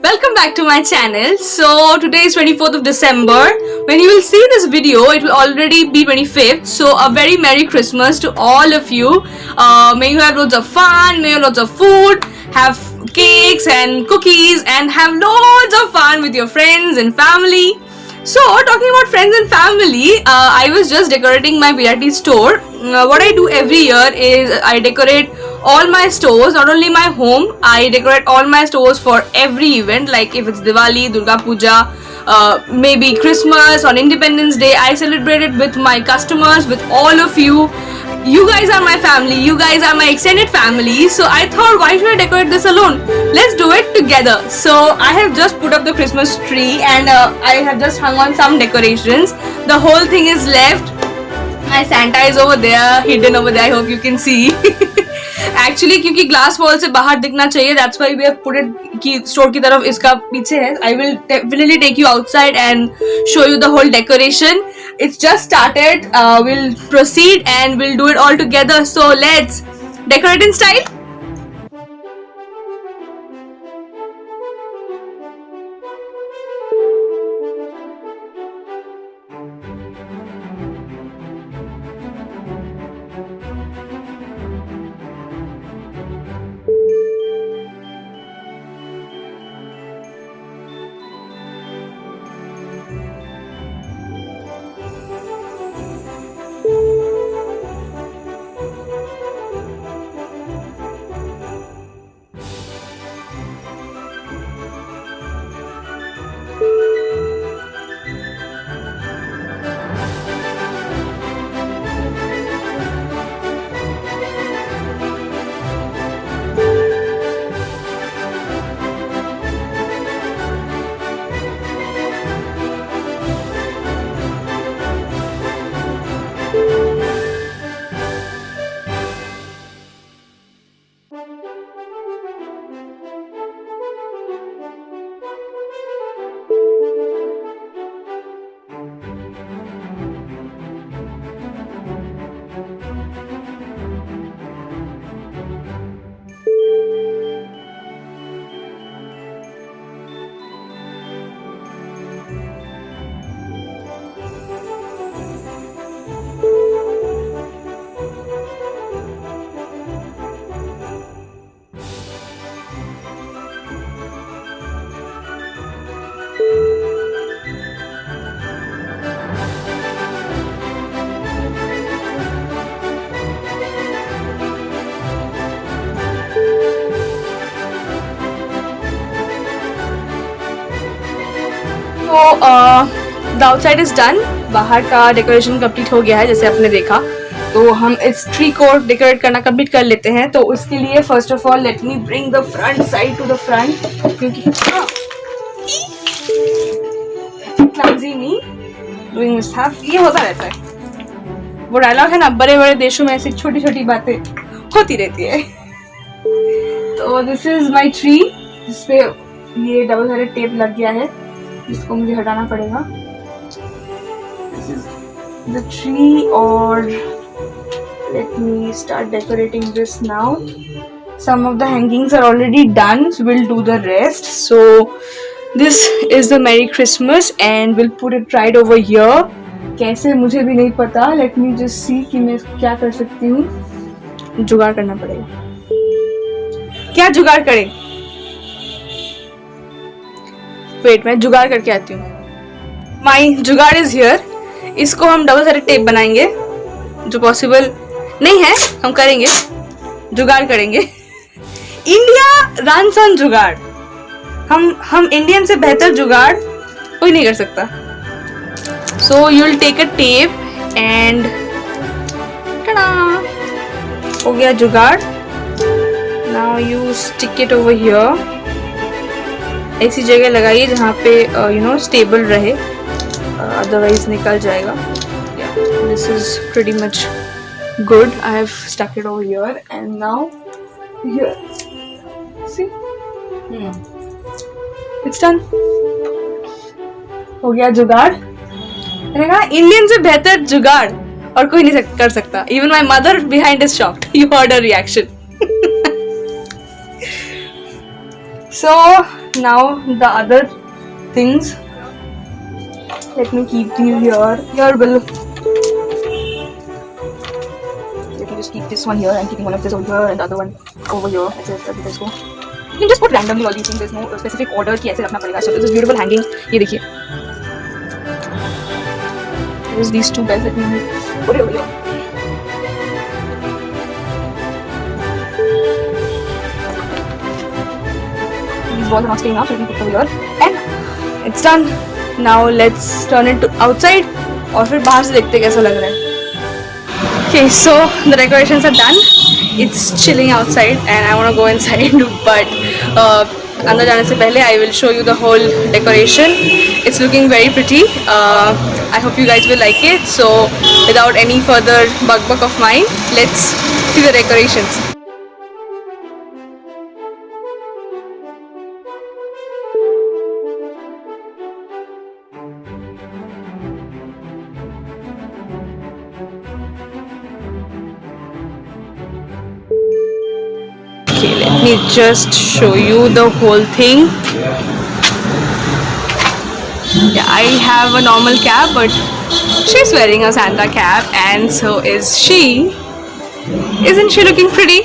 Welcome back to my channel. So today is 24th of December. When you will see this video, it will already be 25th. So a very Merry Christmas to all of you. May you have loads of fun, may you have loads of food, have cakes and cookies and have loads of fun with your friends and family. So talking about friends and family, I was just decorating my BRT store. What I do every year is I decorate all my stores, not only my home, I decorate all my stores for every event, like if it's Diwali, Durga Puja, maybe Christmas, on Independence Day. I celebrate it with my customers, with all of you. You guys are my family, you guys are my extended family, so I thought, why should I decorate this alone? Let's do it together. So I have just put up the Christmas tree and I have just hung on some decorations. The whole thing is left. My Santa is over there, hidden over there, I hope you can see. Actually क्योंकि glass wall से बाहर दिखना चाहिए, that's why we have put it कि store की तरफ इसका पीछे है. I will definitely take you outside and show you the whole decoration. It's just started. We'll proceed and we'll do it all together. So let's decorate in style. तो the outside is done. बाहर का decoration complete हो गया है जैसे आपने देखा. तो हम इस ट्री को डेकोरेट करना कंप्लीट कर लेते हैं. तो उसके लिए first of all let me bring the front side to the front, क्योंकि क्लमजी मी डूइंग मिस्टेक, ये होता रहता है. वो डायलॉग है ना, बड़े बड़े देशों में ऐसी छोटी छोटी बातें होती रहती है. तो दिस इज माई ट्री, जिसपे ये डबल साइडेड टेप लग गया है, इसको मुझे हटाना पड़ेगा. This is the tree, or let me start decorating this now. Some of the hangings are already done, so we'll do the rest. So this is the Merry Christmas and we'll put it right over here. कैसे मुझे भी नहीं पता. Let me just see कि मैं क्या कर सकती हूँ. जुगाड़ करना पड़ेगा. क्या जुगाड़ करें? वेट, मैं जुगाड़ करके आती हूँ. माई जुगाड़ इज हियर. इसको हम डबल साइडेड टेप बनाएंगे, जो पॉसिबल नहीं है, हम करेंगे, जुगाड़ करेंगे. इंडिया रन्स ऑन जुगाड़. हम इंडियन से बेहतर जुगाड़ कोई नहीं कर सकता. So you will take a tape and tada, हो गया जुगाड़. Now you stick it over here. ऐसी जगह लगाइए जहाँ पे स्टेबल रहे, अदरवाइज निकल जाएगा. This is pretty much good. I have stuck it over here and now here, see, it's done. हो गया जुगाड़. मैंने कहा इंडियन से बेहतर जुगाड़ और कोई नहीं कर सकता. Even my mother behind is shocked. You heard a reaction. So Now the other things. Let me keep these here. Here will. Let me just keep this one here. I'm keeping one of this over here and the other one over here. That's it. Let's go. You can just put randomly all these things. There's no specific order कि ऐसे रखना पड़ेगा. So this is beautiful hanging. ये देखिए. There's these two bells. Let me put it over here. These balls are not staying up, so let me put it over here. And it's done. Now let's turn it to outside. और फिर बाहर से देखते कैसा लग रहा है. Okay, so the decorations are done. It's chilling outside and I want to go inside. But अंदर जाने से पहले I will show you the whole decoration. It's looking very pretty. I hope you guys will like it. So without any further bug of mine, let's see the decorations. Okay, let me just show you the whole thing. Yeah, I have a normal cap, but she's wearing a Santa cap, and so is she. Isn't she looking pretty?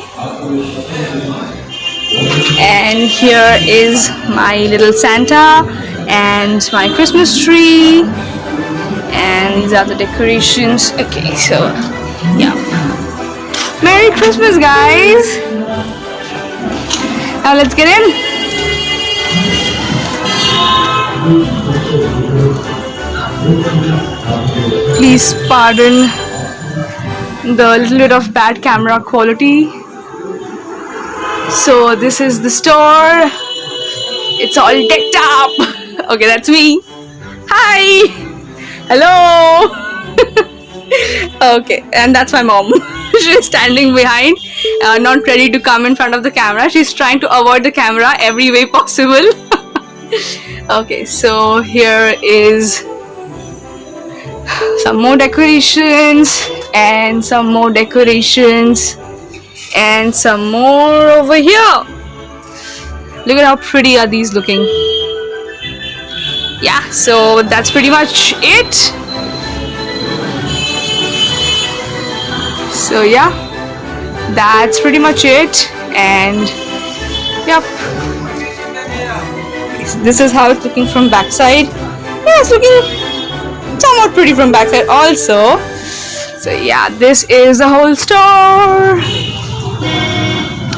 And here is my little Santa and my Christmas tree, and these are the decorations. Okay, so yeah, Merry Christmas, guys. Now let's get in. Please pardon the little bit of bad camera quality. So this is the store. It's all decked up. Okay, that's me. Hi. Hello. Okay, and that's my mom. She's standing behind, not ready to come in front of the camera. She's trying to avoid the camera every way possible. Okay, so here is some more decorations and some more decorations and some more over here. Look at how pretty are these looking. Yeah, so that's pretty much it. So yeah, that's pretty much it. And yep, this is how it's looking from backside. Yeah, it's looking somewhat pretty from backside also. So yeah, this is the whole store.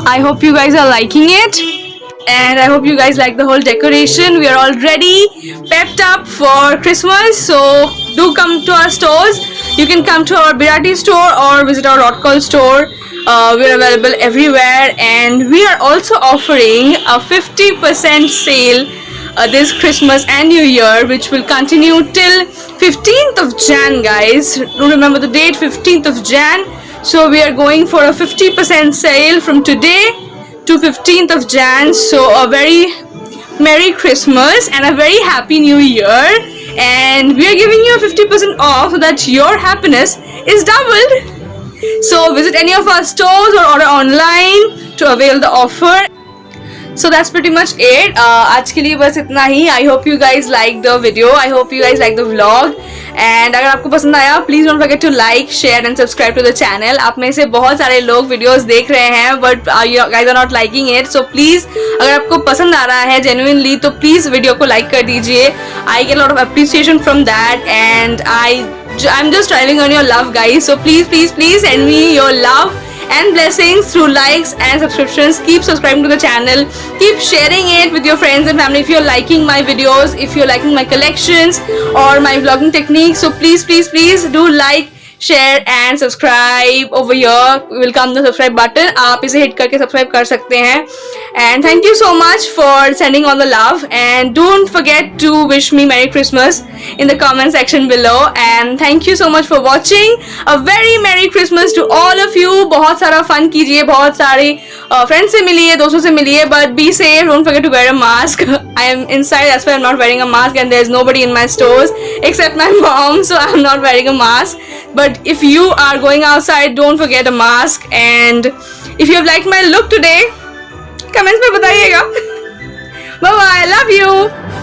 I hope you guys are liking it, and I hope you guys like the whole decoration. We are already pepped up for Christmas, so do come to our stores. You can come to our Birati store or visit our Rotkal store. We are available everywhere, and we are also offering a 50% sale this Christmas and New Year, which will continue till 15th of Jan, guys. Do remember the date, 15th of Jan. So we are going for a 50% sale from today to 15th of Jan. So a very Merry Christmas and a very Happy New Year. And we are giving you a 50% off so that your happiness is doubled. So visit any of our stores or order online to avail the offer. So that's pretty much it. आज के लिए बस इतना ही. I hope you guys like the video. I hope you guys like the vlog. And अगर आपको पसंद आया, please don't forget to like, share and subscribe to the channel. आप में से बहुत सारे लोग videos देख रहे हैं, but you guys are not liking it. So please, अगर आपको पसंद आ रहा है genuinely, तो please video को like कर दीजिए. I get a lot of appreciation from that, and I'm just relying on your love, guys. So please send me your love and blessings through likes and subscriptions. Keep subscribing to the channel, keep sharing it with your friends and family if you're liking my videos, if you're liking my collections or my vlogging techniques. So please do like, share and subscribe over here. Will come the subscribe button. आप इसे hit करके subscribe कर सकते हैं. And thank you so much for sending all the love, and don't forget to wish me Merry Christmas in the comment section below. And thank you so much for watching. A very Merry Christmas to all of you. बहुत सारा fun कीजिए, बहुत सारे friends से मिलिए, दोस्तों से मिलिए, but be safe. Don't forget to wear a mask. I am inside, that's why I'm not wearing a mask, and there's nobody in my stores except my mom, so I'm not wearing a mask. But if you are going outside, don't forget a mask. And if you have liked my look today, comments में बताइएगा. Bye bye. you.